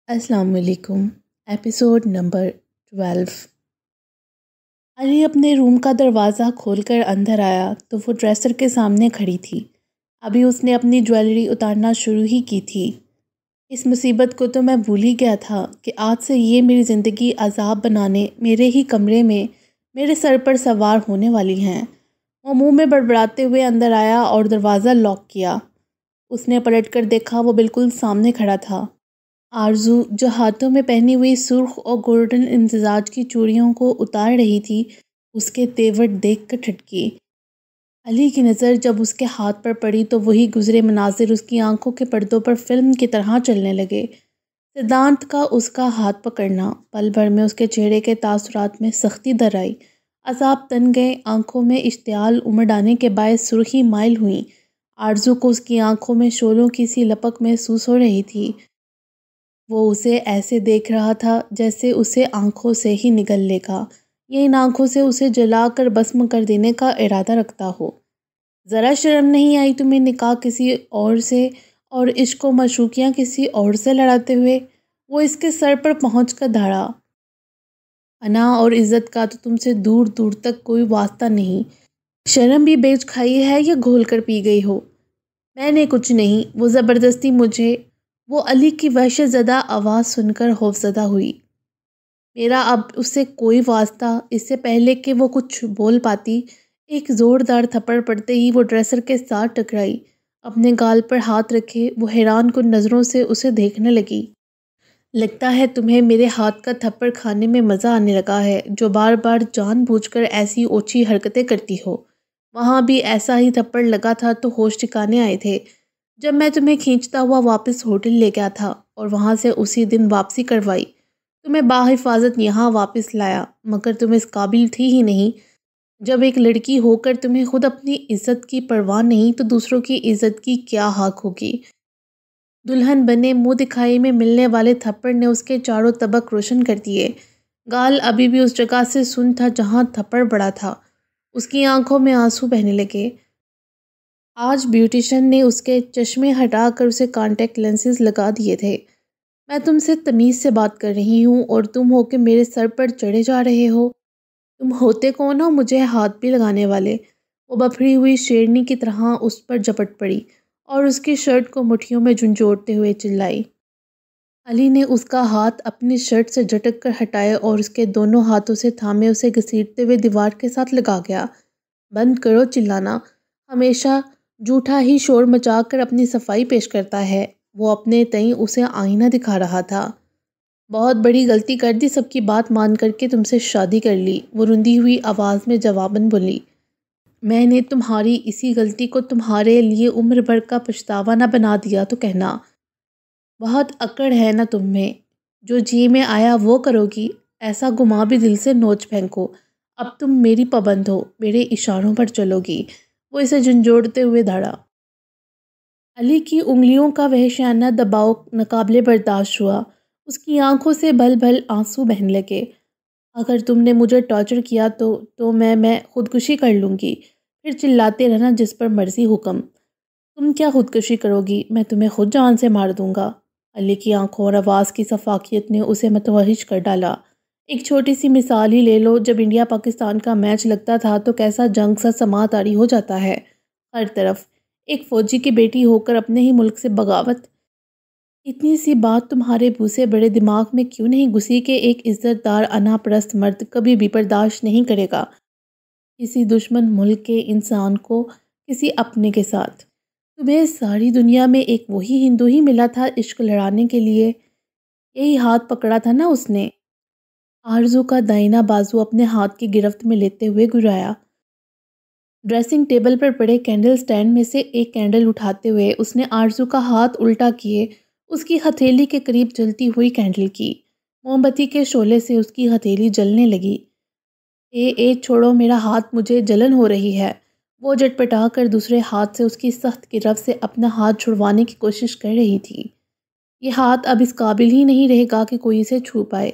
السلام علیکم۔ Episode number 12۔ علی اپنے روم کا دروازہ کھول کر اندر آیا تو وہ ڈریسر کے سامنے کھڑی تھی۔ ابھی اس نے اپنی جویلری اتارنا شروع ہی کی تھی۔ اس مصیبت کو تو میں بھول ہی گیا تھا کہ آج سے یہ میری زندگی عذاب بنانے میرے ہی کمرے میں میرے سر پر سوار ہونے والی ہیں۔ وہ منہ میں بڑبڑاتے ہوئے اندر آیا اور دروازہ لاک کیا۔ اس نے پلٹ کر دیکھا، وہ بالکل سامنے کھڑا تھا۔ آرزو جو ہاتھوں میں پہنی ہوئی سرخ اور گولڈن امتزاج کی چوڑیوں کو اتار رہی تھی، اس کے تیور دیکھ کر ٹھٹکی۔ علی کی نظر جب اس کے ہاتھ پر پڑی تو وہی گزرے مناظر اس کی آنکھوں کے پردوں پر فلم کی طرح چلنے لگے۔ سدھانت کا اس کا ہاتھ پکڑنا، پل بھر میں اس کے چہرے کے تاثرات میں سختی در آئی۔ اعصاب تن گئے، آنکھوں میں اشتعال امڑ آنے کے باعث سرخی مائل ہوئیں۔ آرزو کو اس کی آنکھوں میں شعلوں کی سی لپک محسوس ہو رہی تھی۔ وہ اسے ایسے دیکھ رہا تھا جیسے اسے آنکھوں سے ہی نگل لے گا یا ان آنکھوں سے اسے جلا کر بھسم کر دینے کا ارادہ رکھتا ہو۔ ذرا شرم نہیں آئی تمہیں نکاح کسی اور سے اور عشق و معشوقیاں کسی اور سے لڑاتے ہوئے؟ وہ اس کے سر پر پہنچ کر دھاڑا۔ انا اور عزت کا تو تم سے دور دور تک کوئی واسطہ نہیں۔ شرم بھی بیچ کھائی ہے یا گھول کر پی گئی ہو؟ میں نے کچھ نہیں، وہ زبردستی مجھے… وہ علی کی وحشت زدہ آواز سن کر خوفزدہ ہوئی۔ میرا اب اس سے کوئی واسطہ… اس سے پہلے کہ وہ کچھ بول پاتی، ایک زوردار تھپڑ پڑتے ہی وہ ڈریسر کے ساتھ ٹکرائی۔ اپنے گال پر ہاتھ رکھے وہ حیران کن نظروں سے اسے دیکھنے لگی۔ لگتا ہے تمہیں میرے ہاتھ کا تھپڑ کھانے میں مزہ آنے لگا ہے، جو بار بار جان بوجھ کر ایسی اوچھی حرکتیں کرتی ہو۔ وہاں بھی ایسا ہی تھپڑ لگا تھا تو ہوش ٹھکانے آئے تھے جب میں تمہیں کھینچتا ہوا واپس ہوٹل لے گیا تھا اور وہاں سے اسی دن واپسی کروائی، تمہیں بحفاظت یہاں واپس لایا، مگر تم اس قابل تھی ہی نہیں۔ جب ایک لڑکی ہو کر تمہیں خود اپنی عزت کی پرواہ نہیں تو دوسروں کی عزت کی کیا حق ہوگی؟ دلہن بنے منہ دکھائی میں ملنے والے تھپڑ نے اس کے چاروں طبق روشن کر دیے۔ گال ابھی بھی اس جگہ سے سن تھا جہاں تھپڑ پڑا تھا۔ اس کی آنکھوں میں آنسو بہنے لگے۔ آج بیوٹیشن نے اس کے چشمے ہٹا کر اسے کانٹیکٹ لینسز لگا دیے تھے۔ میں تم سے تمیز سے بات کر رہی ہوں اور تم ہو کہ میرے سر پر چڑھے جا رہے ہو۔ تم ہوتے کون ہو مجھے ہاتھ بھی لگانے والے؟ وہ بپھڑی ہوئی شیرنی کی طرح اس پر جھپٹ پڑی اور اس کی شرٹ کو مٹھیوں میں جھنجھوڑتے ہوئے چلائی۔ علی نے اس کا ہاتھ اپنی شرٹ سے جھٹک کر ہٹائے اور اس کے دونوں ہاتھوں سے تھامے اسے گھسیٹتے ہوئے دیوار کے ساتھ لگا گیا۔ بند کرو چلانا، ہمیشہ جھوٹا ہی شور مچا کر اپنی صفائی پیش کرتا ہے۔ وہ اپنے تئیں اسے آئینہ دکھا رہا تھا۔ بہت بڑی غلطی کر دی، سب کی بات مان کر کے تم سے شادی کر لی، وہ رندی ہوئی آواز میں جواباً بولی۔ میں نے تمہاری اسی غلطی کو تمہارے لیے عمر بھر کا پچھتاوا نہ بنا دیا تو کہنا۔ بہت اکڑ ہے نا تم میں، جو جی میں آیا وہ کرو گی، ایسا گما بھی دل سے نوچ پھینکو۔ اب تم میری پابند ہو، میرے اشاروں پر چلو گی۔ وہ اسے جھنجھوڑتے ہوئے دھاڑا۔ علی کی انگلیوں کا وحشیانہ دباؤ ناقابل برداشت ہوا۔ اس کی آنکھوں سے بھل بھل آنسو بہنے لگے۔ اگر تم نے مجھے ٹارچر کیا تو میں خودکشی کر لوں گی، پھر چلاتے رہنا جس پر مرضی حکم۔ تم کیا خودکشی کرو گی؟ میں تمہیں خود جان سے مار دوں گا۔ علی کی آنکھوں اور آواز کی سفاکیت نے اسے متوحش کر ڈالا۔ ایک چھوٹی سی مثال ہی لے لو، جب انڈیا پاکستان کا میچ لگتا تھا تو کیسا جنگ سا سما طاری ہو جاتا ہے۔ ہر طرف ایک فوجی کی بیٹی ہو کر اپنے ہی ملک سے بغاوت۔ اتنی سی بات تمہارے بھوسے بڑے دماغ میں کیوں نہیں گھسی کہ ایک عزت دار انا پرست مرد کبھی بھی برداشت نہیں کرے گا کسی دشمن ملک کے انسان کو کسی اپنے کے ساتھ؟ تمہیں ساری دنیا میں ایک وہی ہندو ہی ملا تھا عشق لڑانے کے لیے، یہی ہاتھ پکڑا تھا نا اس نے۔ آرزو کا دائنا بازو اپنے ہاتھ کی گرفت میں لیتے ہوئے گرایا۔ ڈریسنگ ٹیبل پر پڑے کینڈل سٹینڈ میں سے ایک کینڈل اٹھاتے ہوئے اس نے آرزو کا ہاتھ الٹا کیے اس کی ہتھیلی کے قریب جلتی ہوئی کینڈل کی۔ موم بتی کے شعلے سے اس کی ہتھیلی جلنے لگی۔ اے چھوڑو میرا ہاتھ، مجھے جلن ہو رہی ہے۔ وہ جٹپٹا کر دوسرے ہاتھ سے اس کی سخت گرفت سے اپنا ہاتھ چھڑوانے کی کوشش کر رہی تھی۔ یہ ہاتھ اب اس قابل ہی نہیں رہے گا کہ کوئی اسے چھو پائے۔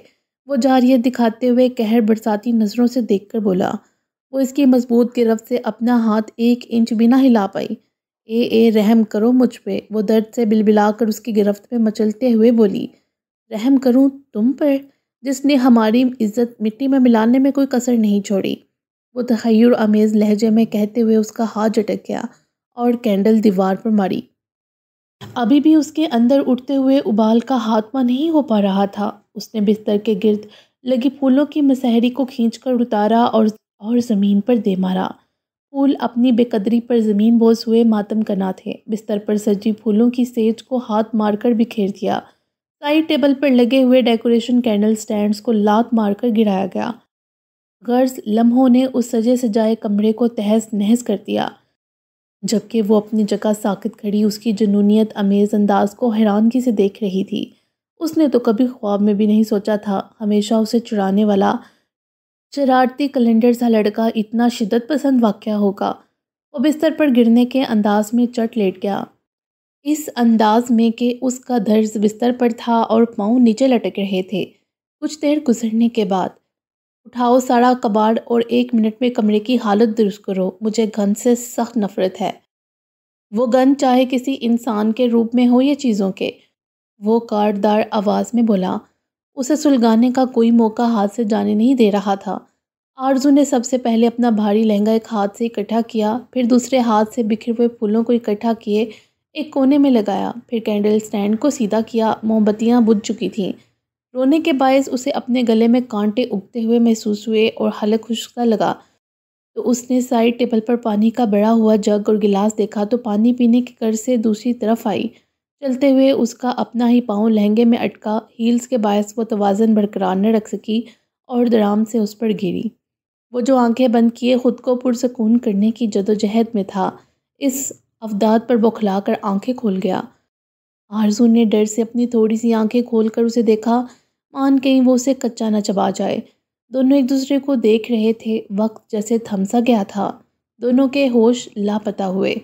وہ جارحیت دکھاتے ہوئے قہر برساتی نظروں سے دیکھ کر بولا۔ وہ اس کی مضبوط گرفت سے اپنا ہاتھ 1 انچ بھی نہ ہلا پائی۔ اے رحم کرو مجھ پہ، وہ درد سے بلبلا کر اس کی گرفت پہ مچلتے ہوئے بولی۔ رحم کروں تم پر، جس نے ہماری عزت مٹی میں ملانے میں کوئی کسر نہیں چھوڑی، وہ تحیر آمیز لہجے میں کہتے ہوئے اس کا ہاتھ جھٹک گیا اور کینڈل دیوار پر ماری۔ ابھی بھی اس کے اندر اٹھتے ہوئے ابال کا خاتمہ نہیں ہو پا رہا تھا۔ اس نے بستر کے گرد لگی پھولوں کی مسحری کو کھینچ کر اتارا اور زمین پر دے مارا۔ پھول اپنی بے قدری پر زمین بوس ہوئے ماتم کرنا تھے۔ بستر پر سجی پھولوں کی سیج کو ہاتھ مار کر بکھیر دیا۔ سائڈ ٹیبل پر لگے ہوئے ڈیکوریشن کینڈل سٹینڈز کو لات مار کر گرایا گیا۔ غرض لمحوں نے اس سجے سجائے کمرے کو تہس نہس کر دیا، جبکہ وہ اپنی جگہ ساکت کھڑی اس کی جنونیت امیز انداز کو حیرانگی سے دیکھ رہی تھی۔ اس نے تو کبھی خواب میں بھی نہیں سوچا تھا ہمیشہ اسے چرانے والا شرارتی کیلنڈر سا لڑکا اتنا شدت پسند واقع ہوگا۔ وہ بستر پر گرنے کے انداز میں چٹ لیٹ گیا، اس انداز میں کہ اس کا دھرز بستر پر تھا اور پاؤں نیچے لٹک رہے تھے۔ کچھ دیر گزرنے کے بعد، اٹھاؤ سارا کباڑ اور 1 منٹ میں کمرے کی حالت درست کرو، مجھے گند سے سخت نفرت ہے۔ وہ گند چاہے کسی انسان کے روپ میں ہو یا چیزوں کے، وہ کاٹدار آواز میں بولا۔ اسے سلگانے کا کوئی موقع ہاتھ سے جانے نہیں دے رہا تھا۔ آرزو نے سب سے پہلے اپنا بھاری لہنگا ایک ہاتھ سے اکٹھا کیا، پھر دوسرے ہاتھ سے بکھرے ہوئے پھولوں کو اکٹھا کیے ایک کونے میں لگایا، پھر کینڈل سٹینڈ کو سیدھا کیا۔ موم بتیاں بجھ چکی تھیں۔ رونے کے باعث اسے اپنے گلے میں کانٹے اگتے ہوئے محسوس ہوئے اور حلق خشک سا لگا، تو اس نے سائڈ ٹیبل پر پانی کا بڑا ہوا جگ اور گلاس دیکھا تو پانی پینے کی غرض سے دوسری طرف آئی۔ چلتے ہوئے اس کا اپنا ہی پاؤں لہنگے میں اٹکا، ہیلز کے باعث وہ توازن برقرار نہ رکھ سکی اور دھڑام سے اس پر گری۔ وہ جو آنکھیں بند کیے خود کو پرسکون کرنے کی جدوجہد میں تھا، اس افداد پر بوکھلا کر آنکھیں کھول گیا۔ آرزو نے ڈر سے اپنی تھوڑی سی آنکھیں کھول کر اسے دیکھا، مان کہیں وہ اسے کچا نہ چبا جائے۔ دونوں ایک دوسرے کو دیکھ رہے تھے، وقت جیسے تھم سا گیا تھا، دونوں کے ہوش لاپتہ ہوئے۔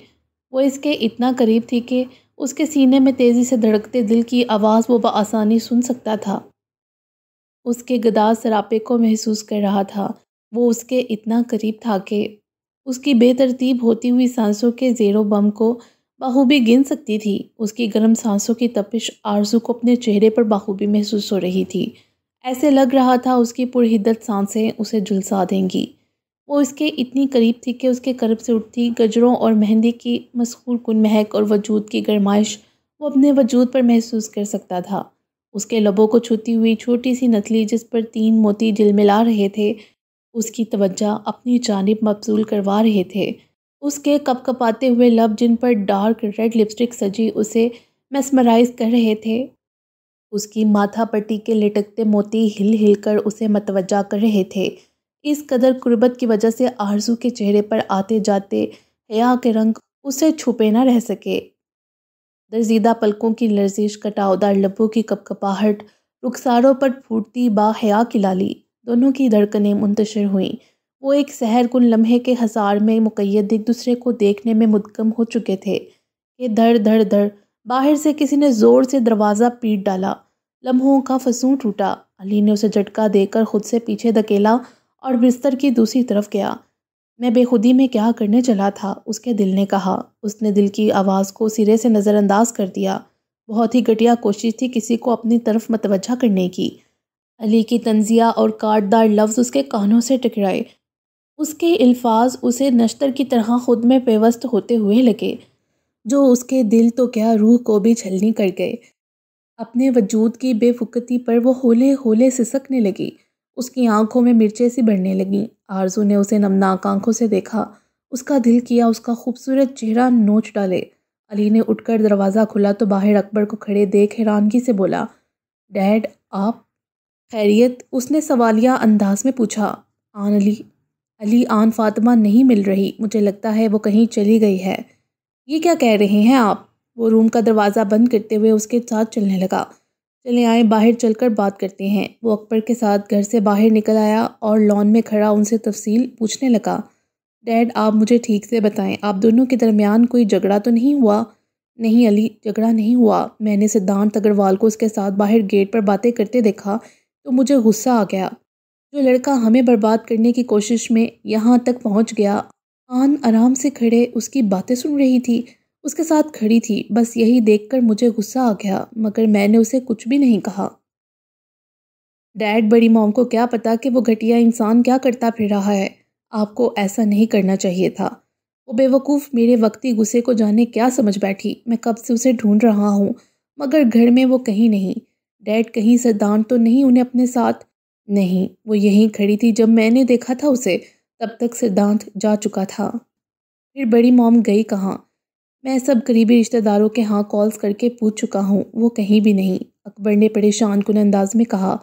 وہ اس کے اتنا قریب تھی کہ اس کے سینے میں تیزی سے دھڑکتے دل کی آواز وہ بآسانی سن سکتا تھا۔ اس کے گداز سراپے کو محسوس کر رہا تھا، وہ اس کے اتنا قریب تھا کہ اس کی بے ترتیب ہوتی ہوئی سانسوں کے زیر و بم کو بخوبی گن سکتی تھی۔ اس کی گرم سانسوں کی تپش آرزو کو اپنے چہرے پر بخوبی محسوس ہو رہی تھی۔ ایسے لگ رہا تھا اس کی پرحدت سانسیں اسے جھلسا دیں گی۔ وہ اس کے اتنی قریب تھی کہ اس کے قرب سے اٹھتی گجروں اور مہندی کی مسحور کن مہک اور وجود کی گرمائش وہ اپنے وجود پر محسوس کر سکتا تھا۔ اس کے لبوں کو چھوتی ہوئی چھوٹی سی نتلی جس پر 3 موتی جلملا رہے تھے، اس کی توجہ اپنی جانب مبذول کروا رہے تھے۔ اس کے کپ کپاتے ہوئے لب جن پر ڈارک ریڈ لپسٹک سجی اسے میسمرائز کر رہے تھے، اس کی ماتھا پٹی کے لٹکتے موتی ہل ہل کر اسے متوجہ کر رہے تھے۔ اس قدر قربت کی وجہ سے آرزو کے چہرے پر آتے جاتے حیا کے رنگ اسے چھپے نہ رہ سکے۔ درزیدہ پلکوں کی لرزش، کٹاؤدار لبوں کی کپکپاہٹ، رخساروں پر پھوٹتی با حیا کی لالی، دونوں کی دھڑکنیں منتشر ہوئیں۔ وہ ایک سحر کن لمحے کے حصار میں مقید ایک دوسرے کو دیکھنے میں مدغم ہو چکے تھے کہ دھڑ دھڑ دھڑ باہر سے کسی نے زور سے دروازہ پیٹ ڈالا۔ لمحوں کا فسوں ٹوٹا۔ علی نے اسے جھٹکا دے کر خود سے پیچھے دھکیلا اور بستر کی دوسری طرف گیا۔ میں بے خودی میں کیا کرنے چلا تھا، اس کے دل نے کہا۔ اس نے دل کی آواز کو سرے سے نظر انداز کر دیا۔ بہت ہی گھٹیا کوشش تھی کسی کو اپنی طرف متوجہ کرنے کی۔ علی کی طنزیہ اور کاٹدار لفظ اس کے کانوں سے ٹکرائے۔ اس کے الفاظ اسے نشتر کی طرح خود میں پیوست ہوتے ہوئے لگے، جو اس کے دل تو کیا روح کو بھی چھلنی کر گئے۔ اپنے وجود کی بے فکتی پر وہ ہولے ہولے سسکنے لگی۔ اس کی آنکھوں میں مرچیں سی بڑھنے لگیں۔ آرزو نے اسے نمناک آنکھوں سے دیکھا۔ اس کا دل کیا اس کا خوبصورت چہرہ نوچ ڈالے۔ علی نے اٹھ کر دروازہ کھولا تو باہر اکبر کو کھڑے دیکھ حیرانگی سے بولا، ڈیڈ آپ خیریت؟ اس نے سوالیہ انداز میں پوچھا۔ آن علی آن فاطمہ نہیں مل رہی، مجھے لگتا ہے وہ کہیں چلی گئی ہے۔ یہ کیا کہہ رہے ہیں آپ؟ وہ روم کا دروازہ بند کرتے ہوئے اس کے ساتھ چلنے لگا۔ چلے آئیں باہر چل کر بات کرتے ہیں۔ وہ اکبر کے ساتھ گھر سے باہر نکل آیا اور لان میں کھڑا ان سے تفصیل پوچھنے لگا۔ ڈیڈ آپ مجھے ٹھیک سے بتائیں، آپ دونوں کے درمیان کوئی جھگڑا تو نہیں ہوا؟ نہیں علی، جھگڑا نہیں ہوا۔ میں نے سدھارتھ اگروال کو اس کے ساتھ باہر گیٹ پر باتیں کرتے دیکھا تو مجھے غصہ آ گیا۔ جو لڑکا ہمیں برباد کرنے کی کوشش میں یہاں تک پہنچ گیا، آن آرام سے کھڑے اس کی باتیں سن رہی تھی، اس کے ساتھ کھڑی تھی، بس یہی دیکھ کر مجھے غصہ آ گیا، مگر میں نے اسے کچھ بھی نہیں کہا۔ ڈیڈ، بڑی موم کو کیا پتا کہ وہ گھٹیا انسان کیا کرتا پھر رہا ہے۔ آپ کو ایسا نہیں کرنا چاہیے تھا۔ وہ بے وقوف میرے وقتی غصے کو جانے کیا سمجھ بیٹھی۔ میں کب سے اسے ڈھونڈ رہا ہوں مگر گھر میں وہ کہیں نہیں۔ ڈیڈ، کہیں سردان تو نہیں انہیں اپنے ساتھ؟ نہیں، وہ یہیں کھڑی تھی جب میں نے دیکھا تھا اسے، تب تک سردانت جا چکا تھا۔ پھر بڑی موم گئی کہاں؟ میں سب قریبی رشتہ داروں کے ہاں کالز کر کے پوچھ چکا ہوں، وہ کہیں بھی نہیں، اکبر نے پریشان کن انداز میں کہا۔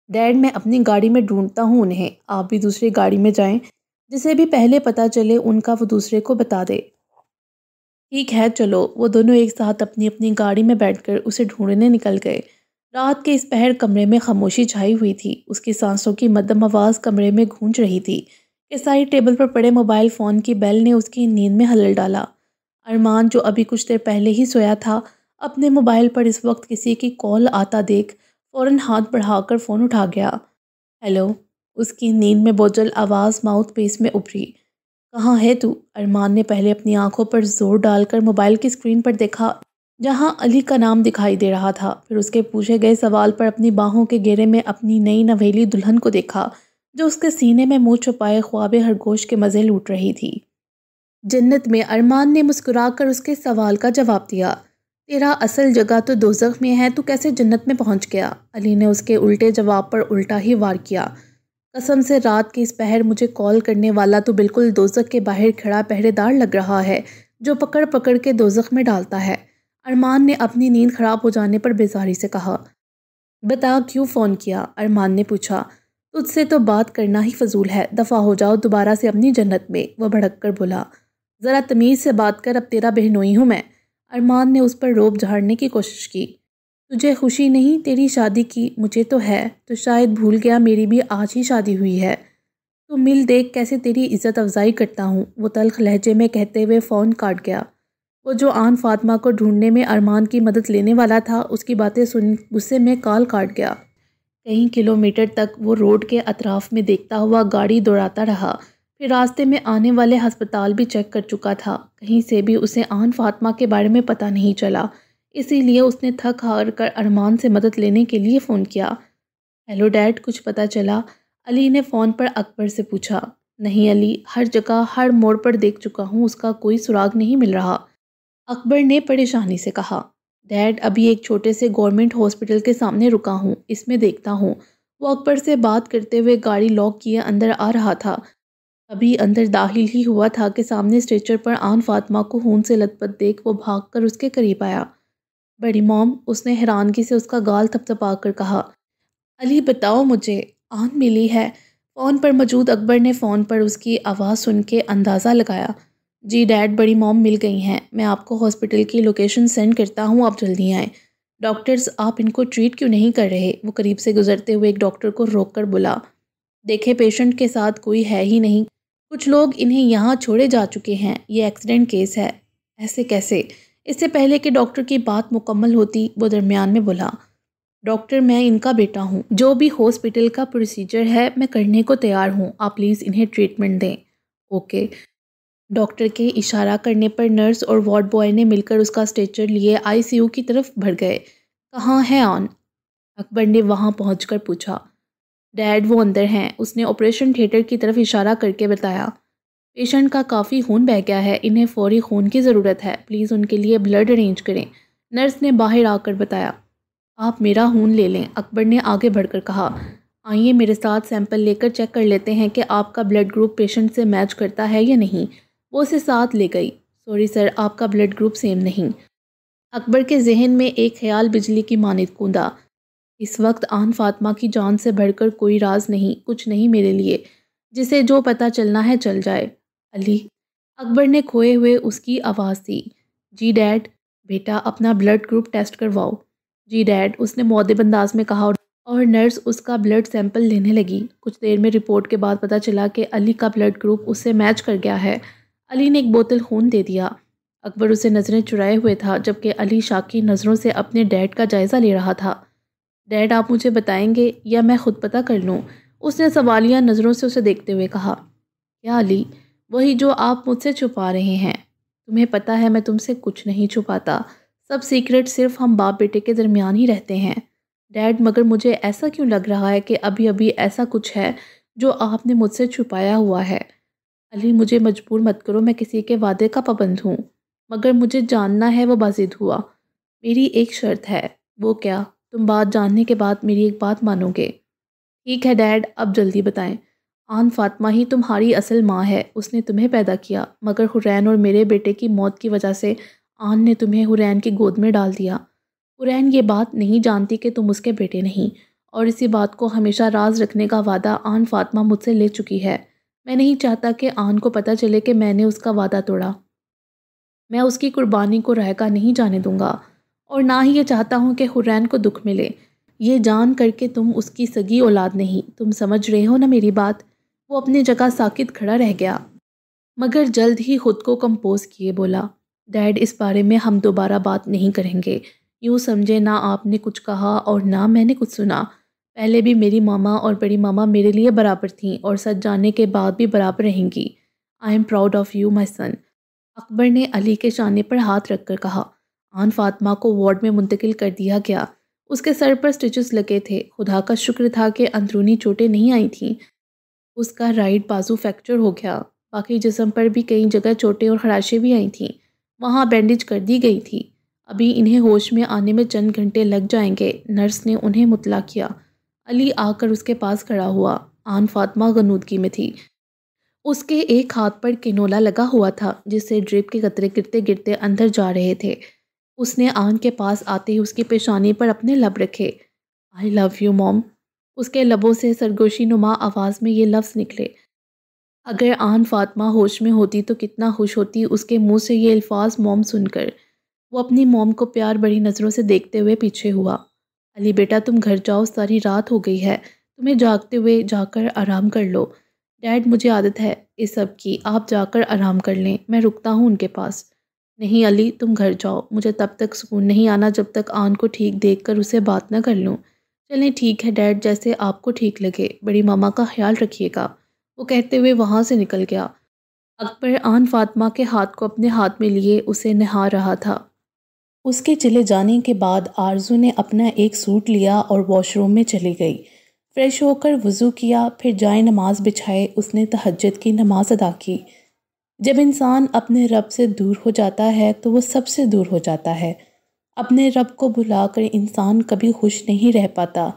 ڈیڈ، میں اپنی گاڑی میں ڈھونڈتا ہوں انہیں، آپ بھی دوسری گاڑی میں جائیں، جسے بھی پہلے پتہ چلے ان کا وہ دوسرے کو بتا دے۔ ٹھیک ہے چلو۔ وہ دونوں ایک ساتھ اپنی اپنی گاڑی میں بیٹھ کر اسے ڈھونڈنے نکل گئے۔ رات کے اس پہر کمرے میں خاموشی چھائی ہوئی تھی، اس کی سانسوں کی مدھم آواز کمرے میں گونج رہی تھی کہ سائڈ ٹیبل پر پڑے موبائل فون کی بیل نے اس کی نیند میں خلل ڈالا۔ ارمان، جو ابھی کچھ دیر پہلے ہی سویا تھا، اپنے موبائل پر اس وقت کسی کی کال آتا دیکھ فوراً ہاتھ بڑھا کر فون اٹھا گیا۔ ہیلو، اس کی نیند میں بوجھل آواز ماؤتھ پیس میں ابھری۔ کہاں ہے تو؟ ارمان نے پہلے اپنی آنکھوں پر زور ڈال کر موبائل کی اسکرین پر دیکھا جہاں علی کا نام دکھائی دے رہا تھا، پھر اس کے پوچھے گئے سوال پر اپنی باہوں کے گھیرے میں اپنی نئی نویلی دلہن کو دیکھا جو اس کے سینے میں منہ چھپائے خواب خرگوش کے مزے لوٹ رہی تھی۔ جنت میں، ارمان نے مسکرا کر اس کے سوال کا جواب دیا۔ تیرا اصل جگہ تو دوزخ میں ہے، تو کیسے جنت میں پہنچ گیا؟ علی نے اس کے الٹے جواب پر الٹا ہی وار کیا۔ قسم سے رات کے اس پہر مجھے کال کرنے والا تو بالکل دوزخ کے باہر کھڑا پہرے دار لگ رہا ہے جو پکڑ پکڑ کے دوزخ میں ڈالتا ہے۔ ارمان نے اپنی نیند خراب ہو جانے پر بیزاری سے کہا۔ بتا کیوں فون کیا؟ ارمان نے پوچھا۔ تجھ سے تو بات کرنا ہی فضول ہے، دفع ہو جاؤ دوبارہ سے اپنی جنت میں، وہ بھڑک کر بولا۔ ذرا تمیز سے بات کر، اب تیرا بہنوئی ہوں میں۔ ارمان نے اس پر روب جھاڑنے کی کوشش کی۔ تجھے خوشی نہیں تیری شادی کی؟ مجھے تو ہے، تو شاید بھول گیا میری بھی آج ہی شادی ہوئی ہے۔ تو مل دیکھ کیسے تیری عزت افزائی کرتا ہوں، وہ تلخ لہجے میں کہتے ہوئے فون کاٹ گیا۔ وہ جو آن فاطمہ کو ڈھونڈنے میں ارمان کی مدد لینے والا تھا، اس کی باتیں سن غصے میں کال کاٹ گیا۔ کئی کلومیٹر تک وہ روڈ کے اطراف میں دیکھتا ہوا گاڑی دوڑاتا رہا، پھر راستے میں آنے والے ہسپتال بھی چیک کر چکا تھا، کہیں سے بھی اسے آن فاطمہ کے بارے میں پتہ نہیں چلا، اسی لیے اس نے تھک ہار کر ارمان سے مدد لینے کے لیے فون کیا۔ ہیلو ڈیڈ، کچھ پتہ چلا؟ علی نے فون پر اکبر سے پوچھا۔ نہیں علی، ہر جگہ ہر موڑ پر دیکھ چکا ہوں، اس کا کوئی سراغ نہیں مل رہا، اکبر نے پریشانی سے کہا۔ ڈیڈ، ابھی ایک چھوٹے سے گورنمنٹ ہاسپٹل کے سامنے رکا ہوں، اس میں دیکھتا ہوں۔ وہ اکبر سے بات کرتے ہوئے گاڑی لاک کیے اندر آ رہا تھا۔ ابھی اندر داخل ہی ہوا تھا کہ سامنے اسٹریچر پر آن فاطمہ کو خون سے لت پت دیکھ وہ بھاگ کر اس کے قریب آیا۔ بڑی موم، اس نے حیرانگی سے اس کا گال تھپتھپا کر کہا۔ علی بتاؤ مجھے، آن ملی ہے؟ فون پر موجود اکبر نے فون پر اس کی آواز سن کے اندازہ لگایا۔ جی ڈیڈ، بڑی موم مل گئی ہیں، میں آپ کو ہاسپٹل کی لوکیشن سینڈ کرتا ہوں، آپ جلدی آئیں۔ ڈاکٹرز، آپ ان کو ٹریٹ کیوں نہیں کر رہے؟ وہ قریب سے گزرتے ہوئے ایک ڈاکٹر کو روک کر بولا۔ دیکھے پیشنٹ کے ساتھ کوئی ہے ہی نہیں، کچھ لوگ انہیں یہاں چھوڑے جا چکے ہیں، یہ ایکسیڈنٹ کیس ہے۔ ایسے کیسے؟ اس سے پہلے کہ ڈاکٹر کی بات مکمل ہوتی، وہ درمیان میں بولا۔ ڈاکٹر، میں ان کا بیٹا ہوں، جو بھی ہاسپٹل کا پروسیجر ہے میں کرنے کو تیار ہوں، آپ پلیز انہیں ٹریٹمنٹ دیں۔ اوکے۔ ڈاکٹر کے اشارہ کرنے پر نرس اور وارڈ بوائے نے مل کر اس کا اسٹریچر لیے آئی سی یو کی طرف بڑھ گئے۔ کہاں ہے آن؟ اکبر نے وہاں پہنچ کر پوچھا۔ ڈیڈ، وہ اندر ہیں، اس نے آپریشن تھیٹر کی طرف اشارہ کر کے بتایا۔ پیشنٹ کا کافی خون بہہ گیا ہے، انہیں فوری خون کی ضرورت ہے، پلیز ان کے لیے بلڈ ارینج کریں، نرس نے باہر آ کر بتایا۔ آپ میرا خون لے لیں، اکبر نے آگے بڑھ کر کہا۔ آئیے میرے ساتھ سیمپل لے کر چیک کر لیتے ہیں کہ آپ کا بلڈ گروپ پیشنٹ سے میچ کرتا ہے یا نہیں۔ وہ اسے ساتھ لے گئی۔ سوری سر، آپ کا بلڈ گروپ سیم نہیں۔ اکبر کے ذہن میں ایک خیال بجلی کی مانند کوندا۔ اس وقت آن فاطمہ کی جان سے بڑھ کر کوئی راز نہیں، کچھ نہیں میرے لیے، جسے جو پتہ چلنا ہے چل جائے۔ علی، اکبر نے کھوئے ہوئے اس کی آواز دی۔ جی ڈیڈ۔ بیٹا، اپنا بلڈ گروپ ٹیسٹ کرواؤ۔ جی ڈیڈ، اس نے مؤدب انداز میں کہا اور نرس اس کا بلڈ سیمپل لینے لگی۔ کچھ دیر میں رپورٹ کے بعد پتہ چلا کہ علی کا بلڈ گروپ اس سے میچ کر گیا ہے۔ علی نے ایک بوتل خون دے دیا۔ اکبر اسے نظریں چرائے ہوئے تھا جبکہ علی شاکی نظروں سے اپنے ڈیڈ کا جائزہ لے رہا تھا۔ ڈیڈ، آپ مجھے بتائیں گے یا میں خود پتہ کر لوں؟ اس نے سوالیہ نظروں سے اسے دیکھتے ہوئے کہا۔ کیا علی؟ وہی جو آپ مجھ سے چھپا رہے ہیں۔ تمہیں پتہ ہے میں تم سے کچھ نہیں چھپاتا، سب سیکرٹ صرف ہم باپ بیٹے کے درمیان ہی رہتے ہیں۔ ڈیڈ مگر مجھے ایسا کیوں لگ رہا ہے کہ ابھی ابھی ایسا کچھ ہے جو آپ نے مجھ سے چھپایا ہوا ہے؟ علی مجھے مجبور مت کرو، میں کسی کے وعدے کا پابند ہوں، مگر مجھے جاننا ہے وہ بازید ہوا۔ میری ایک شرط ہے۔ وہ کیا؟ تم بات جاننے کے بعد میری ایک بات مانو گے؟ ٹھیک ہے ڈیڈ، اب جلدی بتائیں۔ آن فاطمہ ہی تمہاری اصل ماں ہے، اس نے تمہیں پیدا کیا، مگر حرین اور میرے بیٹے کی موت کی وجہ سے آن نے تمہیں حرین کی گود میں ڈال دیا۔ حرین یہ بات نہیں جانتی کہ تم اس کے بیٹے نہیں، اور اسی بات کو ہمیشہ راز رکھنے کا وعدہ آن فاطمہ مجھ سے لے چکی ہے۔ میں نہیں چاہتا کہ آن کو پتہ چلے کہ میں نے اس کا وعدہ توڑا۔ میں اس کی قربانی کو رائگاں نہیں جانے دوں گا، اور نہ ہی یہ چاہتا ہوں کہ حرین کو دکھ ملے، یہ جان کر کے تم اس کی سگی اولاد نہیں۔ تم سمجھ رہے ہو نا میری بات؟ وہ اپنی جگہ ساکت کھڑا رہ گیا، مگر جلد ہی خود کو کمپوز کیے بولا، ڈیڈ اس بارے میں ہم دوبارہ بات نہیں کریں گے۔ یوں سمجھے نہ آپ نے کچھ کہا اور نہ میں نے کچھ سنا۔ پہلے بھی میری ماما اور بڑی ماما میرے لیے برابر تھیں اور سچ جانے کے بعد بھی برابر رہیں گی۔ I am proud of you my son. Akbar نے علی کے شانے پر ہاتھ رکھ کر کہا۔ آن فاطمہ کو وارڈ میں منتقل کر دیا گیا۔ اس کے سر پر سٹچز لگے تھے۔ خدا کا شکر تھا کہ اندرونی چوٹیں نہیں آئی تھیں۔ اس کا رائٹ بازو فریکچر ہو گیا، باقی جسم پر بھی کئی جگہ چوٹیں اور خراشیں بھی آئی تھیں، وہاں بینڈیج کر دی گئی تھی۔ ابھی انہیں ہوش میں آنے میں چند گھنٹے لگ جائیں گے، نرس نے انہیں مطلع کیا۔ علی آ کر اس کے پاس کھڑا ہوا۔ آن فاطمہ غنودگی میں تھی۔ اس کے ایک ہاتھ پر کنولا لگا ہوا تھا جس سے ڈرپ کے قطرے گرتے گرتے اندر جا رہے تھے۔ اس نے آن کے پاس آتے ہی اس کی پیشانی پر اپنے لب رکھے۔ آئی لو یو موم۔ اس کے لبوں سے سرگوشی نما آواز میں یہ لفظ نکلے۔ اگر آن فاطمہ ہوش میں ہوتی تو کتنا خوش ہوتی اس کے منہ سے یہ الفاظ موم سن کر۔ وہ اپنی موم کو پیار بڑی نظروں سے دیکھتے ہوئے پیچھے ہوا۔ علی بیٹا تم گھر جاؤ، ساری رات ہو گئی ہے، تمہیں جاگتے ہوئے جا کر آرام کر لو۔ ڈیڈ مجھے عادت ہے اس سب کی، آپ جا کر آرام کر لیں، میں رکتا ہوں ان کے پاس۔ نہیں علی تم گھر جاؤ، مجھے تب تک سکون نہیں آنا جب تک آن کو ٹھیک دیکھ کر اسے بات نہ کر لوں۔ چلیں ٹھیک ہے ڈیڈ، جیسے آپ کو ٹھیک لگے، بڑی ماما کا خیال رکھیے گا۔ وہ کہتے ہوئے وہاں سے نکل گیا۔ اکبر آن فاطمہ کے ہاتھ کو اپنے ہاتھ میں لیے اسے نہار رہا تھا۔ اس کے چلے جانے کے بعد آرزو نے اپنا ایک سوٹ لیا اور واش روم میں چلی گئی۔ فریش ہو کر وضو کیا، پھر جائے نماز بچھائے اس نے تہجد کی نماز ادا کی۔ جب انسان اپنے رب سے دور ہو جاتا ہے تو وہ سب سے دور ہو جاتا ہے۔ اپنے رب کو بھلا کر انسان کبھی خوش نہیں رہ پاتا۔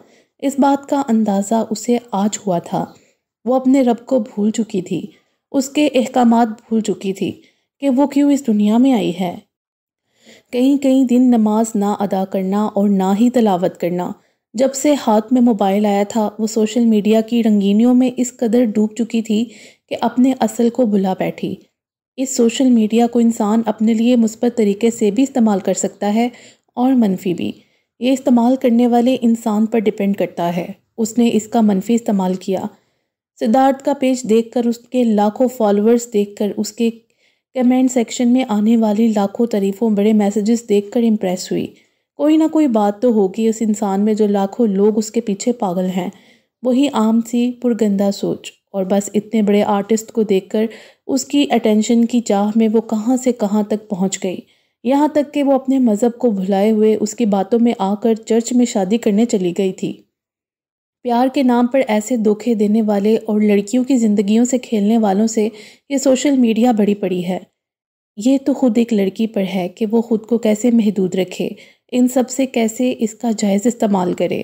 اس بات کا اندازہ اسے آج ہوا تھا۔ وہ اپنے رب کو بھول چکی تھی، اس کے احکامات بھول چکی تھی کہ وہ کیوں اس دنیا میں آئی ہے۔ کئی دن نماز نہ ادا کرنا اور نہ ہی تلاوت کرنا۔ جب سے ہاتھ میں موبائل آیا تھا وہ سوشل میڈیا کی رنگینیوں میں اس قدر ڈوب چکی تھی کہ اپنے اصل کو بھلا بیٹھی۔ اس سوشل میڈیا کو انسان اپنے لیے مثبت طریقے سے بھی استعمال کر سکتا ہے اور منفی بھی۔ یہ استعمال کرنے والے انسان پر ڈیپینڈ کرتا ہے۔ اس نے اس کا منفی استعمال کیا۔ سدھارتھ کا پیج دیکھ کر، اس کے لاکھوں فالوورز دیکھ کر، اس کے کمنٹ سیکشن میں آنے والی لاکھوں تعریفوں بڑے میسیجز دیکھ کر امپریس ہوئی۔ کوئی نہ کوئی بات تو ہوگی اس انسان میں جو لاکھوں لوگ اس کے پیچھے پاگل ہیں۔ وہی عام سی پرگندہ سوچ، اور بس اتنے بڑے آرٹسٹ کو دیکھ کر اس کی اٹینشن کی چاہ میں وہ کہاں سے کہاں تک پہنچ گئی، یہاں تک کہ وہ اپنے مذہب کو بھلائے ہوئے اس کی باتوں میں آ کر چرچ میں شادی کرنے چلی گئی تھی۔ پیار کے نام پر ایسے دھوکے دینے والے اور لڑکیوں کی زندگیوں سے کھیلنے والوں سے یہ سوشل میڈیا بڑی پڑی ہے۔ یہ تو خود ایک لڑکی پر ہے کہ وہ خود کو کیسے محدود رکھے، ان سب سے کیسے اس کا جائز استعمال کرے۔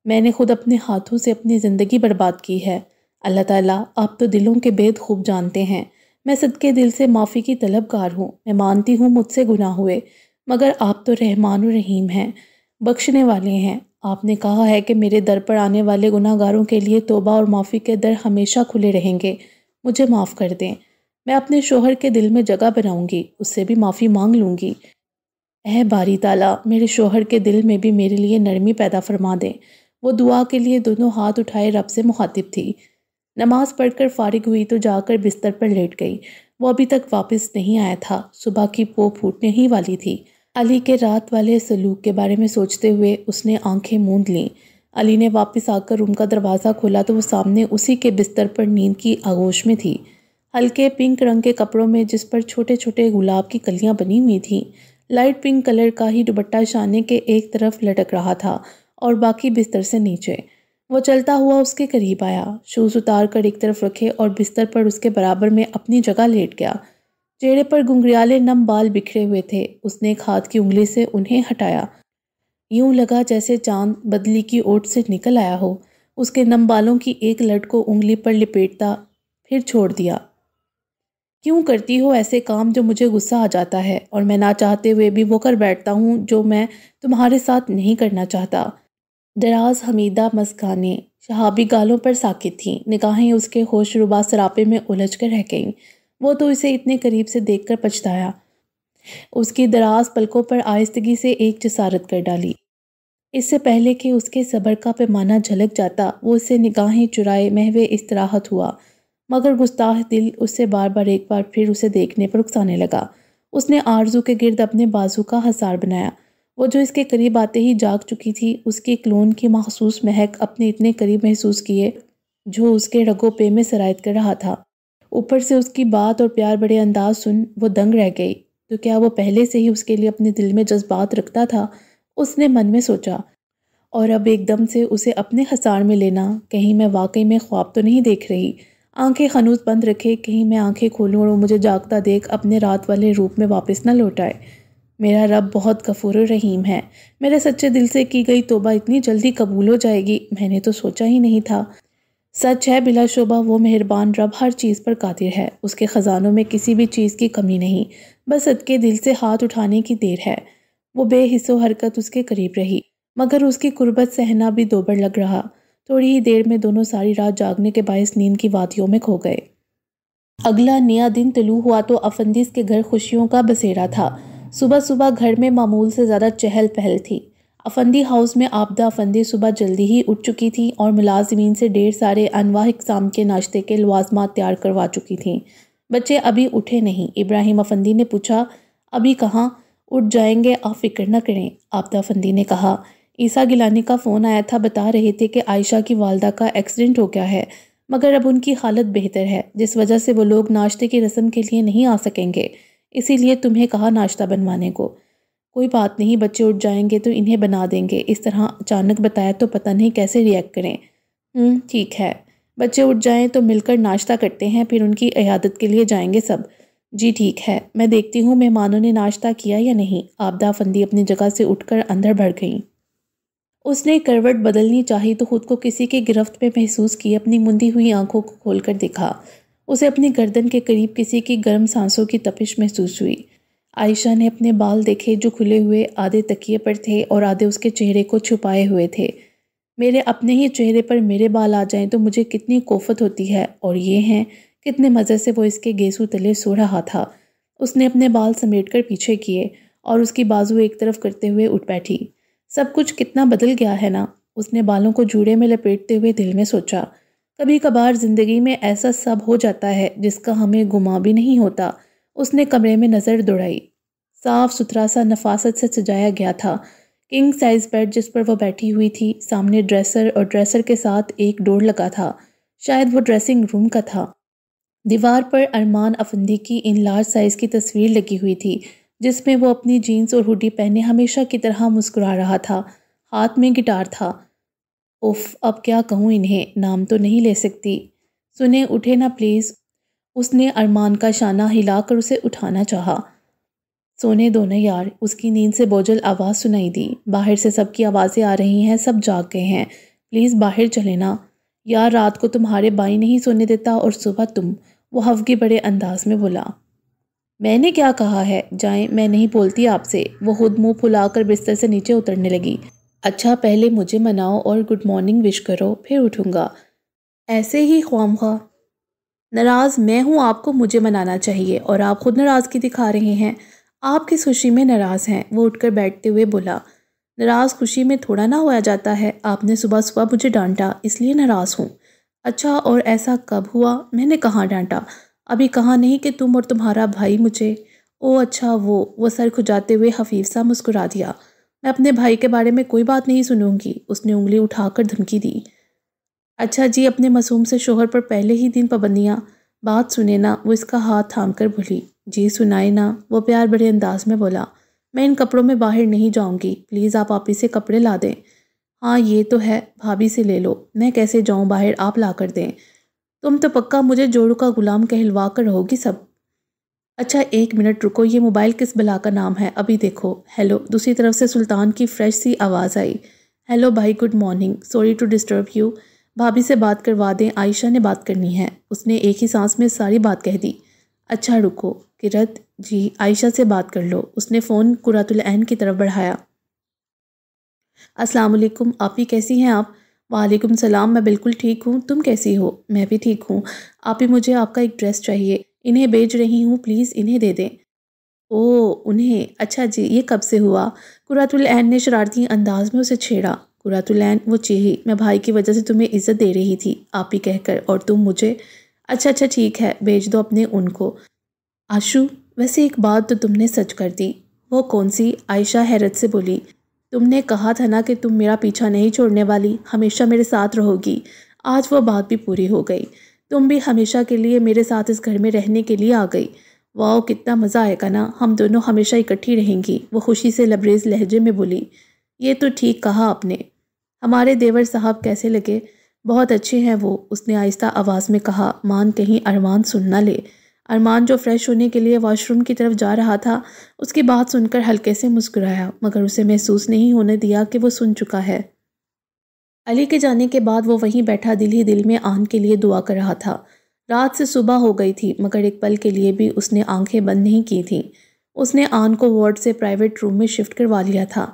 میں نے خود اپنے ہاتھوں سے اپنی زندگی برباد کی ہے۔ اللہ تعالیٰ آپ تو دلوں کے بید خوب جانتے ہیں۔ میں صدقے دل سے معافی کی طلبگار ہوں۔ میں مانتی ہوں مجھ سے گناہ ہوئے، مگر آپ تو رحمان و رحیم ہیں، بخشنے والے ہیں۔ آپ نے کہا ہے کہ میرے در پر آنے والے گناہ گاروں کے لیے توبہ اور معافی کے در ہمیشہ کھلے رہیں گے۔ مجھے معاف کر دیں۔ میں اپنے شوہر کے دل میں جگہ بناؤں گی، اس سے بھی معافی مانگ لوں گی۔ اے باری تعالیٰ میرے شوہر کے دل میں بھی میرے لیے نرمی پیدا فرما دیں۔ وہ دعا کے لیے دونوں ہاتھ اٹھائے رب سے مخاطب تھی۔ نماز پڑھ کر فارغ ہوئی تو جا کر بستر پر لیٹ گئی۔ وہ ابھی تک واپس نہیں آیا تھا، صبح کی پو پھوٹنے ہی والی تھی۔ علی کے رات والے سلوک کے بارے میں سوچتے ہوئے اس نے آنکھیں موند لیں۔ علی نے واپس آ کر روم کا دروازہ کھولا تو وہ سامنے اسی کے بستر پر نیند کی آغوش میں تھی، ہلکے پنک رنگ کے کپڑوں میں جس پر چھوٹے چھوٹے گلاب کی کلیاں بنی ہوئی تھیں۔ لائٹ پنک کلر کا ہی دوپٹہ شانے کے ایک طرف لٹک رہا تھا اور باقی بستر سے نیچے۔ وہ چلتا ہوا اس کے قریب آیا، شوز اتار کر ایک طرف رکھے اور بستر پر اس کے برابر میں اپنی جگہ لیٹ گیا۔ چہرے پر گنگریالے نم بال بکھرے ہوئے تھے۔ اس نے ایک ہاتھ کی انگلی سے انہیں ہٹایا۔ یوں لگا جیسے چاند بدلی کی اوٹ سے نکل آیا ہو۔ اس کے نم بالوں کی ایک لٹ کو انگلی پر لپیٹتا پھر چھوڑ دیا۔ کیوں کرتی ہو ایسے کام جو مجھے غصہ آ جاتا ہے، اور میں نہ چاہتے ہوئے بھی وہ کر بیٹھتا ہوں جو میں تمہارے ساتھ نہیں کرنا چاہتا۔ دراز حمیدہ مسکانیں شہابی گالوں پر ساکت تھیں، نگاہیں اس کے ہوش ربا سراپے میں الجھ کر رہ گئیں۔ وہ تو اسے اتنے قریب سے دیکھ کر پچھتایا۔ اس کی دراز پلکوں پر آہستگی سے ایک جسارت کر ڈالی۔ اس سے پہلے کہ اس کے صبر کا پیمانہ جھلک جاتا، وہ اس سے نگاہیں چرائے محو استراحت ہوا، مگر گستاخ دل اس سے بار بار ایک بار پھر اسے دیکھنے پر اکسانے لگا۔ اس نے آرزو کے گرد اپنے بازو کا حصار بنایا، وہ جو اس کے قریب آتے ہی جاگ چکی تھی۔ اس کی کلون کی مخصوص مہک اپنے اتنے قریب محسوس کیے جو اس کے رگوں پے میں سرایت کر رہا تھا۔ اوپر سے اس کی بات اور پیار بڑے انداز سن وہ دنگ رہ گئی۔ تو کیا وہ پہلے سے ہی اس کے لیے اپنے دل میں جذبات رکھتا تھا؟ اس نے من میں سوچا، اور اب ایک دم سے اسے اپنے حصار میں لینا، کہیں میں واقعی میں خواب تو نہیں دیکھ رہی؟ آنکھیں خنوس بند رکھے، کہیں میں آنکھیں کھولوں اور مجھے جاگتا دیکھ اپنے رات والے روپ میں واپس نہ لوٹائے۔ میرا رب بہت غفور و رحیم ہے، میرے سچے دل سے کی گئی توبہ اتنی جلدی قبول ہو جائے گی، میں نے تو سوچا ہی نہیں تھا۔ سچ ہے، بلا شبہ وہ مہربان رب ہر چیز پر قادر ہے، اس کے خزانوں میں کسی بھی چیز کی کمی نہیں، بس صدقے دل سے ہاتھ اٹھانے کی دیر ہے۔ وہ بے حس و حرکت اس کے قریب رہی، مگر اس کی قربت سہنا بھی دوبر لگ رہا۔ تھوڑی ہی دیر میں دونوں ساری رات جاگنے کے باعث نیند کی وادیوں میں کھو گئے۔ اگلا نیا دن طلوع ہوا تو افندیس کے گھر خوشیوں کا بسیرا تھا۔ صبح صبح گھر میں معمول سے زیادہ چہل پہل تھی۔ افندی ہاؤس میں عابدہ افندی صبح جلدی ہی اٹھ چکی تھی اور ملازمین سے ڈھیر سارے انواع اقسام کے ناشتے کے لوازمات تیار کروا چکی تھیں۔ بچے ابھی اٹھے نہیں۔ ابراہیم افندی نے پوچھا، ابھی کہاں؟ اٹھ جائیں گے، آپ فکر نہ کریں، عابدہ افندی نے کہا۔ عیسیٰ گیلانی کا فون آیا تھا، بتا رہے تھے کہ عائشہ کی والدہ کا ایکسیڈنٹ ہو گیا ہے، مگر اب ان کی حالت بہتر ہے، جس وجہ سے وہ لوگ ناشتے کی رسم کے لیے نہیں آ سکیں گے، اسی لیے تمہیں کہا ناشتہ بنوانے کو۔ کوئی بات نہیں، بچے اٹھ جائیں گے تو انہیں بنا دیں گے، اس طرح اچانک بتایا تو پتہ نہیں کیسے ری ایکٹ کریں۔ ٹھیک ہے، بچے اٹھ جائیں تو مل کر ناشتہ کرتے ہیں، پھر ان کی عیادت کے لیے جائیں گے سب۔ جی ٹھیک ہے، میں دیکھتی ہوں مہمانوں نے ناشتہ کیا یا نہیں۔ عابدہ افندی اپنی جگہ سے اٹھ کر اندر بڑھ گئیں۔ اس نے کروٹ بدلنی چاہی تو خود کو کسی کی گرفت میں محسوس کی، اپنی مندی ہوئی آنکھوں کو کھول کر دیکھا۔ اسے اپنی گردن کے قریب کسی کی گرم سانسوں کی تپش محسوس ہوئی۔ عائشہ نے اپنے بال دیکھے جو کھلے ہوئے آدھے تکیے پر تھے اور آدھے اس کے چہرے کو چھپائے ہوئے تھے۔ میرے اپنے ہی چہرے پر میرے بال آ جائیں تو مجھے کتنی کوفت ہوتی ہے، اور یہ ہیں کتنے مزے سے وہ اس کے گیسو تلے سو رہا تھا۔ اس نے اپنے بال سمیٹ کر پیچھے کیے اور اس کی بازو ایک طرف کرتے ہوئے اٹھ بیٹھی۔ سب کچھ کتنا بدل گیا ہے نا، اس نے بالوں کو جوڑے میں لپیٹتے ہوئے دل میں سوچا۔ کبھی کبھار زندگی میں ایسا سب ہو جاتا ہے جس کا ہمیں گمان بھی نہیں ہوتا۔ اس نے کمرے میں نظر دوڑائی۔ صاف ستھرا سا نفاست سے سجایا گیا تھا۔ کنگ سائز بیڈ جس پر وہ بیٹھی ہوئی تھی، سامنے ڈریسر اور ڈریسر کے ساتھ ایک ڈور لگا تھا، شاید وہ ڈریسنگ روم کا تھا۔ دیوار پر ارمان افندی کی ان لارج سائز کی تصویر لگی ہوئی تھی، جس میں وہ اپنی جینز اور ہوڈی پہنے ہمیشہ کی طرح مسکرا رہا تھا۔ ہاتھ میں گٹار تھا۔ اف، اب کیا کہوں انہیں، نام تو نہیں لے سکتی۔ سنیں، اٹھے نا پلیز۔ اس نے ارمان کا شانہ ہلا کر اسے اٹھانا چاہا۔ سونے دو نا یار، اس کی نیند سے بوجھل آواز سنائی دی۔ باہر سے سب کی آوازیں آ رہی ہیں، سب جاگ گئے ہیں، پلیز باہر چلے نا یار، رات کو تمہارے بھائی نہیں سونے دیتا اور صبح تم، وہ ہفگی بڑے انداز میں بولا۔ میں نے کیا کہا ہے، جائیں، میں نہیں بولتی آپ سے۔ وہ خود منہ پھلا کر بستر سے نیچے اترنے لگی۔ اچھا، پہلے مجھے مناؤ اور گڈ مارننگ وش کرو، پھر اٹھوں گا۔ ایسے ہی خواہ ناراض میں ہوں، آپ کو مجھے منانا چاہیے، اور آپ خود ناراضگی دکھا رہے ہیں۔ آپ کس خوشی میں ناراض ہیں؟ وہ اٹھ کر بیٹھتے ہوئے بولا۔ ناراض خوشی میں تھوڑا نہ ہوا جاتا ہے، آپ نے صبح صبح مجھے ڈانٹا، اس لیے ناراض ہوں۔ اچھا، اور ایسا کب ہوا؟ میں نے کہاں ڈانٹا؟ ابھی کہا نہیں کہ تم اور تمہارا بھائی مجھے… او اچھا، وہ سر کھجاتے ہوئے حفیظ سا مسکرا دیا۔ میں اپنے بھائی کے بارے میں کوئی بات نہیں سنوں گی، اس نے انگلی اٹھا کر دھمکی دی۔ اچھا جی، اپنے معصوم سے شوہر پر پہلے ہی دن پابندیاں، بات سنے نا، وہ اس کا ہاتھ تھام کر بولی۔ جی سنائے نا، وہ پیار بڑے انداز میں بولا۔ میں ان کپڑوں میں باہر نہیں جاؤں گی، پلیز آپ آپی سے کپڑے لا دیں۔ ہاں یہ تو ہے، بھابھی سے لے لو، میں کیسے جاؤں باہر، آپ لا کر دیں۔ تم تو پکا مجھے جوڑوں کا غلام کہلوا کر رہو گی سب۔ اچھا ایک منٹ رکو، یہ موبائل کس بلا کا نام ہے، ابھی دیکھو۔ ہیلو، دوسری طرف سے سلطان کی فریش سی آواز آئی۔ ہیلو بھائی، good morning, sorry to disturb you, بھابھی سے بات کروا دیں، عائشہ نے بات کرنی ہے۔ اس نے ایک ہی سانس میں ساری بات کہہ دی۔ اچھا رکو، کرت جی عائشہ سے بات کر لو۔ اس نے فون قرۃ العین کی طرف بڑھایا۔ السلام علیکم، آپی کیسی ہیں آپ؟ وعلیکم السلام، میں بالکل ٹھیک ہوں، تم کیسی ہو؟ میں بھی ٹھیک ہوں۔ آپی مجھے آپ کا ایک ڈریس چاہیے، انہیں بھیج رہی ہوں، پلیز انہیں دے دیں۔ اوہ انہیں، اچھا جی، یہ کب سے ہوا؟ قرۃ العین نے شرارتی انداز میں اسے چھیڑا۔ قرۃ العین وہ چیخی، میں بھائی کی وجہ سے تمہیں عزت دے رہی تھی آپی کہہ کر، اور تم مجھے… اچھا ٹھیک ہے، بھیج دو اپنے ان کو۔ آشو، ویسے ایک بات تو تم نے سچ کر دی۔ وہ کون سی؟ عائشہ حیرت سے بولی۔ تم نے کہا تھا نا کہ تم میرا پیچھا نہیں چھوڑنے والی، ہمیشہ میرے ساتھ رہو گی۔ آج وہ بات بھی پوری ہو گئی، تم بھی ہمیشہ کے لیے میرے ساتھ اس گھر میں رہنے کے لیے آ گئی۔ واؤ کتنا مزہ آئے گا نا، ہم دونوں ہمیشہ اکٹھی رہیں گی، وہ خوشی سے لبریز لہجے میں بولی۔ یہ تو ٹھیک کہا آپ نے۔ ہمارے دیور صاحب کیسے لگے؟ بہت اچھے ہیں وہ، اس نے آہستہ آواز میں کہا، مان کہیں ارمان سن نہ لے۔ ارمان جو فریش ہونے کے لیے واش روم کی طرف جا رہا تھا، اس کی بات سن کر ہلکے سے مسکرایا، مگر اسے محسوس نہیں ہونے دیا کہ وہ سن چکا ہے۔ علی کے جانے کے بعد وہ وہیں بیٹھا دل ہی دل میں آن کے لیے دعا کر رہا تھا۔ رات سے صبح ہو گئی تھی، مگر ایک پل کے لیے بھی اس نے آنکھیں بند نہیں کی تھیں۔ اس نے آن کو وارڈ سے پرائیویٹ روم میں شفٹ کروا لیا تھا۔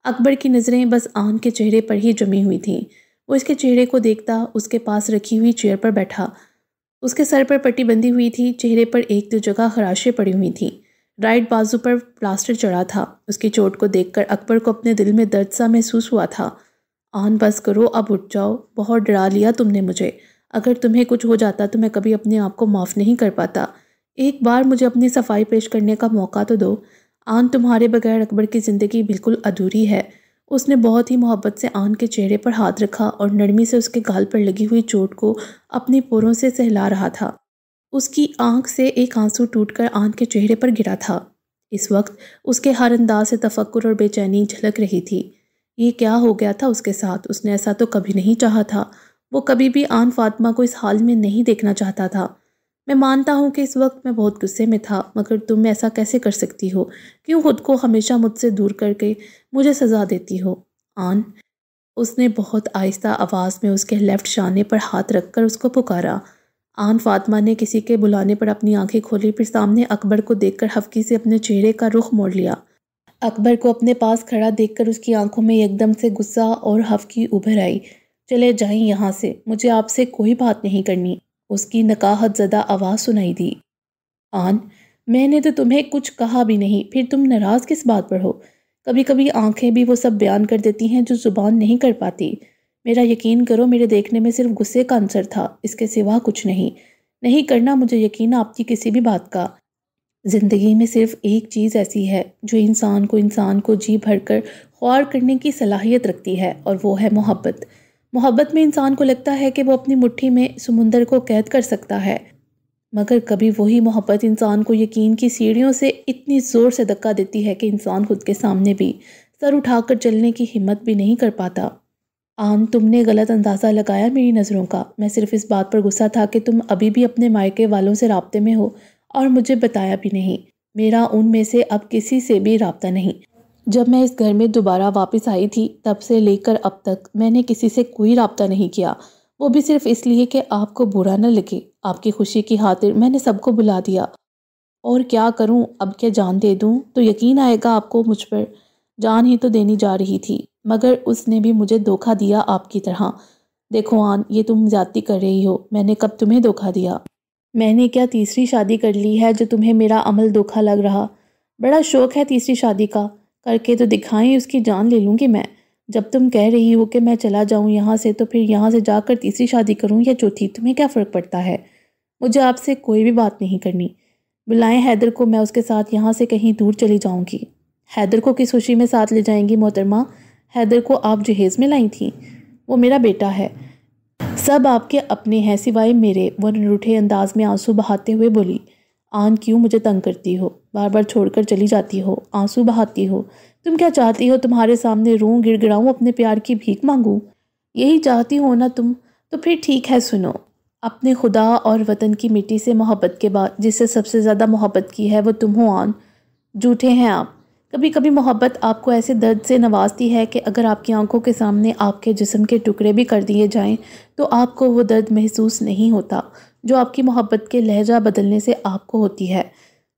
اکبر کی نظریں بس آن کے چہرے پر ہی جمی ہوئی تھیں۔ وہ اس کے چہرے کو دیکھتا اس کے پاس رکھی ہوئی چیئر پر بیٹھا۔ اس کے سر پر پٹی بندھی ہوئی تھی، چہرے پر ایک دو جگہ خراشیں پڑی ہوئی تھیں، رائٹ بازو پر پلاسٹر چڑھا تھا۔ اس کی چوٹ کو دیکھ کر اکبر کو اپنے دل میں درد سا محسوس ہوا تھا۔ آن بس کرو، اب اٹھ جاؤ، بہت ڈرا لیا تم نے مجھے۔ اگر تمہیں کچھ ہو جاتا تو میں کبھی اپنے آپ کو معاف نہیں کر پاتا۔ ایک بار مجھے اپنی صفائی پیش کرنے کا موقع تو دو۔ آن تمہارے بغیر اکبر کی زندگی بالکل ادھوری ہے۔ اس نے بہت ہی محبت سے آن کے چہرے پر ہاتھ رکھا اور نرمی سے اس کے گال پر لگی ہوئی چوٹ کو اپنی پوروں سے سہلا رہا تھا۔ اس کی آنکھ سے ایک آنسو ٹوٹ کر آن کے چہرے پر گرا تھا۔ اس وقت اس کے ہر انداز سے تفکر اور بے چینی جھلک رہی تھی۔ یہ کیا ہو گیا تھا اس کے ساتھ؟ اس نے ایسا تو کبھی نہیں چاہا تھا۔ وہ کبھی بھی آن فاطمہ کو اس حال میں نہیں دیکھنا چاہتا تھا۔ میں مانتا ہوں کہ اس وقت میں بہت غصے میں تھا، مگر تم ایسا کیسے کر سکتی ہو؟ کیوں خود کو ہمیشہ مجھ سے دور کر کے مجھے سزا دیتی ہو؟ آن، اس نے بہت آہستہ آواز میں اس کے لیفٹ شانے پر ہاتھ رکھ کر اس کو پکارا۔ آن فاطمہ نے کسی کے بلانے پر اپنی آنکھیں کھولی، پھر سامنے اکبر کو دیکھ کر ہفکی سے اپنے چہرے کا رخ موڑ لیا۔ اکبر کو اپنے پاس کھڑا دیکھ کر اس کی آنکھوں میں ایک دم سے غصہ اور ہفکی ابھر آئی۔ چلے جائیں یہاں سے، مجھے آپ سے کوئی بات نہیں کرنی، اس کی نکاہت زدہ آواز سنائی دی۔ آن، میں نے تو تمہیں کچھ کہا بھی نہیں، پھر تم ناراض کس بات پر ہو؟ کبھی کبھی آنکھیں بھی وہ سب بیان کر دیتی ہیں جو زبان نہیں کر پاتی۔ میرا یقین کرو، میرے دیکھنے میں صرف غصے کا عنصر تھا، اس کے سوا کچھ نہیں کرنا مجھے یقین آپ کی کسی بھی بات کا۔ زندگی میں صرف ایک چیز ایسی ہے جو انسان کو جی بھر کر خوار کرنے کی صلاحیت رکھتی ہے، اور وہ ہے محبت۔ محبت میں انسان کو لگتا ہے کہ وہ اپنی مٹھی میں سمندر کو قید کر سکتا ہے، مگر کبھی وہی محبت انسان کو یقین کی سیڑھیوں سے اتنی زور سے دھکا دیتی ہے کہ انسان خود کے سامنے بھی سر اٹھا کر چلنے کی ہمت بھی نہیں کر پاتا۔ آن، تم نے غلط اندازہ لگایا میری نظروں کا۔ میں صرف اس بات پر غصہ تھا کہ تم ابھی بھی اپنے مائکے والوں سے رابطے میں ہو اور مجھے بتایا بھی نہیں۔ میرا ان میں سے اب کسی سے بھی رابطہ نہیں۔ جب میں اس گھر میں دوبارہ واپس آئی تھی، تب سے لے کر اب تک میں نے کسی سے کوئی رابطہ نہیں کیا، وہ بھی صرف اس لیے کہ آپ کو برا نہ لگے۔ آپ کی خوشی کی خاطر میں نے سب کو بلا دیا، اور کیا کروں اب؟ کیا جان دے دوں تو یقین آئے گا آپ کو مجھ پر؟ جان ہی تو دینی جا رہی تھی، مگر اس نے بھی مجھے دھوکہ دیا آپ کی طرح۔ دیکھو آن، یہ تم زیادتی کر رہی ہو، میں نے کب تمہیں دھوکہ دیا؟ میں نے کیا تیسری شادی کر لی ہے جو تمہیں میرا عمل دھوکہ لگ رہا؟ بڑا شوق ہے تیسری شادی کا، کر کے تو دکھائیں، اس کی جان لے لوں گی میں۔ جب تم کہہ رہی ہو کہ میں چلا جاؤں یہاں سے، تو پھر یہاں سے جا کر تیسری شادی کروں یا چوتھی، تمہیں کیا فرق پڑتا ہے؟ مجھے آپ سے کوئی بھی بات نہیں کرنی۔ بلائیں حیدر کو، میں اس کے ساتھ یہاں سے کہیں دور چلی جاؤں گی۔ حیدر کو کس خوشی میں ساتھ لے جائیں گی محترمہ؟ حیدر کو آپ جہیز میں لائی تھیں، وہ میرا بیٹا ہے، سب آپ کے اپنے ہیں سوائے میرے، وہ روٹھے انداز میں آنسو بہاتے ہوئے بولی۔ آن کیوں مجھے تنگ کرتی ہو؟ بار بار چھوڑ کر چلی جاتی ہو، آنسو بہاتی ہو۔ تم کیا چاہتی ہو؟ تمہارے سامنے روں، گڑ گڑاؤں، اپنے پیار کی بھیک مانگوں؟ یہی چاہتی ہو نا تم؟ تو پھر ٹھیک ہے، سنو۔ اپنے خدا اور وطن کی مٹی سے محبت کے بعد جس سے سب سے زیادہ محبت کی ہے وہ تم ہو آن۔ جھوٹے ہیں آپ۔ کبھی کبھی محبت آپ کو ایسے درد سے نوازتی ہے کہ اگر آپ کی آنکھوں کے سامنے آپ کے جسم کے ٹکڑے بھی کر دیے جائیں تو آپ کو وہ درد محسوس نہیں ہوتا جو آپ کی محبت کے لہجہ بدلنے سے آپ کو ہوتی ہے۔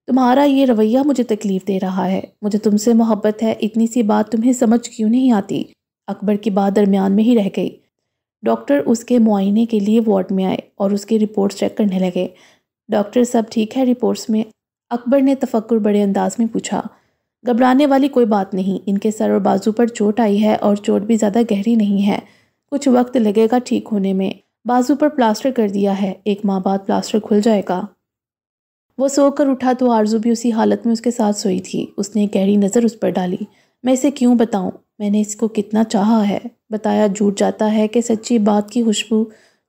تمہارا یہ رویہ مجھے تکلیف دے رہا ہے۔ مجھے تم سے محبت ہے، اتنی سی بات تمہیں سمجھ کیوں نہیں آتی؟ اکبر کی بات درمیان میں ہی رہ گئی۔ ڈاکٹر اس کے معائنے کے لیے وارڈ میں آئے اور اس کی رپورٹس چیک کرنے لگے۔ ڈاکٹر سب ٹھیک ہے رپورٹس میں؟ اکبر نے تفکر بڑے انداز میں پوچھا۔ گھبرانے والی کوئی بات نہیں، ان کے سر اور بازو پر چوٹ آئی ہے اور چوٹ بھی زیادہ گہری نہیں ہے، کچھ وقت لگے گا ٹھیک ہونے میں۔ بازو پر پلاسٹر کر دیا ہے، 1 ماہ بعد پلاسٹر کھل جائے گا۔ وہ سو کر اٹھا تو آرزو بھی اسی حالت میں اس کے ساتھ سوئی تھی۔ اس نے گہری نظر اس پر ڈالی۔ میں اسے کیوں بتاؤں؟ میں نے اس کو کتنا چاہا ہے۔ بتایا جھوٹ جاتا ہے کہ سچی بات کی خوشبو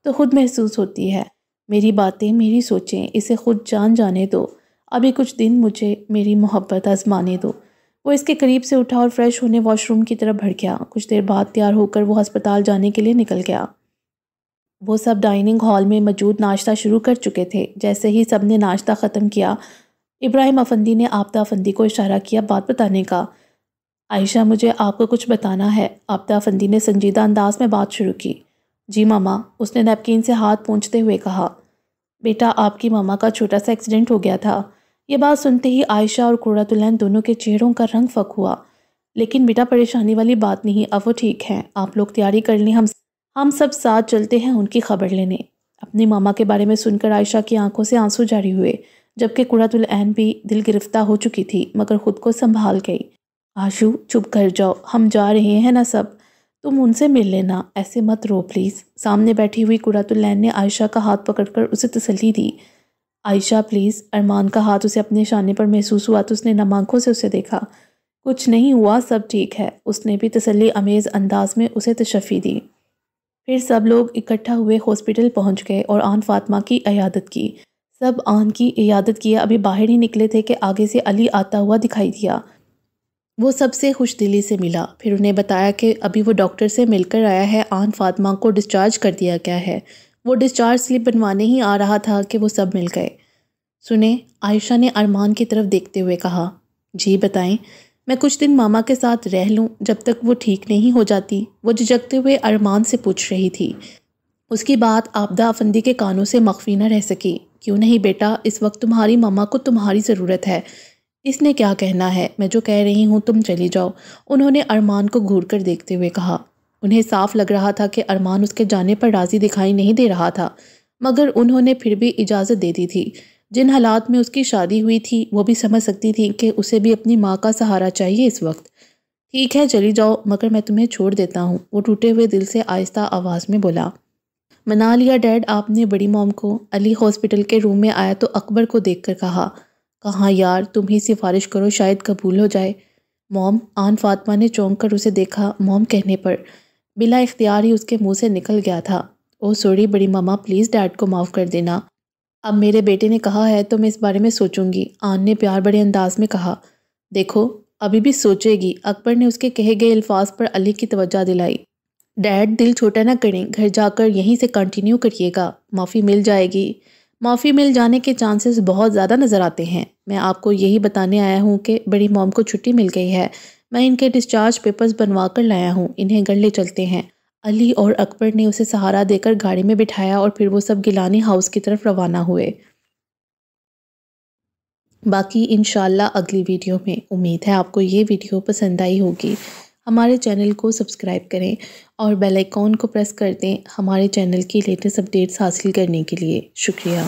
تو خود محسوس ہوتی ہے۔ میری باتیں، میری سوچیں، اسے خود جانے دو۔ ابھی کچھ دن مجھے میری محبت آزمانے دو۔ وہ اس کے قریب سے اٹھا اور فریش ہونے واش روم کی طرف بڑھ گیا۔ کچھ دیر بعد تیار ہو کر وہ ہسپتال جانے کے لیے نکل گیا۔ وہ سب ڈائننگ ہال میں موجود ناشتہ شروع کر چکے تھے۔ جیسے ہی سب نے ناشتہ ختم کیا، ابراہیم افندی نے آبدہ افندی کو اشارہ کیا بات بتانے کا۔ عائشہ، مجھے آپ کو کچھ بتانا ہے، آبدہ افندی نے سنجیدہ انداز میں بات شروع کی۔ جی ماما، اس نے نیپکین سے ہاتھ پونچھتے ہوئے کہا۔ بیٹا، آپ کی ماما کا چھوٹا سا ایکسیڈنٹ ہو گیا تھا۔ یہ بات سنتے ہی عائشہ اور قرۃ العین دونوں کے چہروں کا رنگ فک ہوا۔ لیکن بیٹا، پریشانی والی بات نہیں، اب وہ ٹھیک ہیں۔ آپ لوگ تیاری کر لیں، ہم سب ساتھ چلتے ہیں ان کی خبر لینے۔ اپنی ماما کے بارے میں سن کر عائشہ کی آنکھوں سے آنسو جاری ہوئے، جبکہ قرۃ العین بھی دل گرفتہ ہو چکی تھی مگر خود کو سنبھال گئی۔ آشو، چپ کر جاؤ، ہم جا رہے ہیں نا سب، تم ان سے مل لینا، ایسے مت رو پلیز۔ سامنے بیٹھی ہوئی قرۃ العین نے عائشہ کا ہاتھ پکڑ کر اسے تسلی دی۔ عائشہ پلیز۔ ارمان کا ہاتھ اسے اپنے شانے پر محسوس ہوا تو اس نے نم آنکھوں سے اسے دیکھا۔ کچھ نہیں ہوا، سب ٹھیک ہے۔ اس نے بھی تسلی امیز انداز میں اسے تشفی دی۔ پھر سب لوگ اکٹھا ہوئے ہاسپٹل پہنچ گئے اور آن فاطمہ کی عیادت کی۔ سب آن کی عیادت کیے ابھی باہر ہی نکلے تھے کہ آگے سے علی آتا ہوا دکھائی دیا۔ وہ سب سے خوش دلی سے ملا، پھر انہیں بتایا کہ ابھی وہ ڈاکٹر سے مل کر آیا ہے، آن فاطمہ کو ڈسچارج کر دیا گیا ہے۔ وہ ڈسچارج سلپ بنوانے ہی آ رہا تھا کہ وہ سب مل گئے۔ سنیں، عائشہ نے ارمان کی طرف دیکھتے ہوئے کہا۔ جی بتائیں۔ میں کچھ دن ماما کے ساتھ رہ لوں جب تک وہ ٹھیک نہیں ہو جاتی، وہ جھجکتے ہوئے ارمان سے پوچھ رہی تھی۔ اس کی بات آبدہ افندی کے کانوں سے مخفی نہ رہ سکی۔ کیوں نہیں بیٹا، اس وقت تمہاری ماما کو تمہاری ضرورت ہے۔ اس نے کیا کہنا ہے، میں جو کہہ رہی ہوں تم چلی جاؤ، انہوں نے ارمان کو گھور کر دیکھتے ہوئے کہا۔ انہیں صاف لگ رہا تھا کہ ارمان اس کے جانے پر راضی دکھائی نہیں دے رہا تھا، مگر انہوں نے پھر بھی اجازت دے دی تھی۔ جن حالات میں اس کی شادی ہوئی تھی وہ بھی سمجھ سکتی تھی کہ اسے بھی اپنی ماں کا سہارا چاہیے اس وقت۔ ٹھیک ہے چلی جاؤ، مگر میں تمہیں چھوڑ دیتا ہوں، وہ ٹوٹے ہوئے دل سے آہستہ آواز میں بولا۔ منا لیا ڈیڈ آپ نے بڑی موم کو؟ علی ہاسپٹل کے روم میں آیا تو اکبر کو دیکھ کر کہا۔ کہاں یار، تم ہی سفارش کرو شاید قبول ہو جائے۔ موم، آن فاطمہ نے چونک کر اسے دیکھا۔ موم کہنے پر بلا اختیار ہی اس کے منہ سے نکل گیا تھا۔ او سوری بڑی ماما، پلیز ڈیڈ کو معاف کر دینا۔ اب میرے بیٹے نے کہا ہے تو میں اس بارے میں سوچوں گی، آن نے پیار بڑے انداز میں کہا۔ دیکھو، ابھی بھی سوچے گی، اکبر نے اس کے کہے گئے الفاظ پر علی کی توجہ دلائی۔ ڈیڈ دل چھوٹا نہ کریں، گھر جا کر یہیں سے کنٹینیو کریے گا، معافی مل جائے گی۔ معافی مل جانے کے چانسز بہت زیادہ نظر آتے ہیں۔ میں آپ کو یہی بتانے آیا ہوں کہ بڑی موم کو چھٹی مل گئی ہے، میں ان کے ڈسچارج پیپرز بنوا کر لایا ہوں، انہیں گھر لے چلتے ہیں۔ علی اور اکبر نے اسے سہارا دے کر گاڑی میں بٹھایا اور پھر وہ سب گیلانی ہاؤس کی طرف روانہ ہوئے۔ باقی انشاءاللہ اگلی ویڈیو میں۔ امید ہے آپ کو یہ ویڈیو پسند آئی ہوگی۔ ہمارے چینل کو سبسکرائب کریں اور بیل آئیکن کو پریس کر دیں ہمارے چینل کی لیٹسٹ اپڈیٹس حاصل کرنے کے لیے۔ شکریہ۔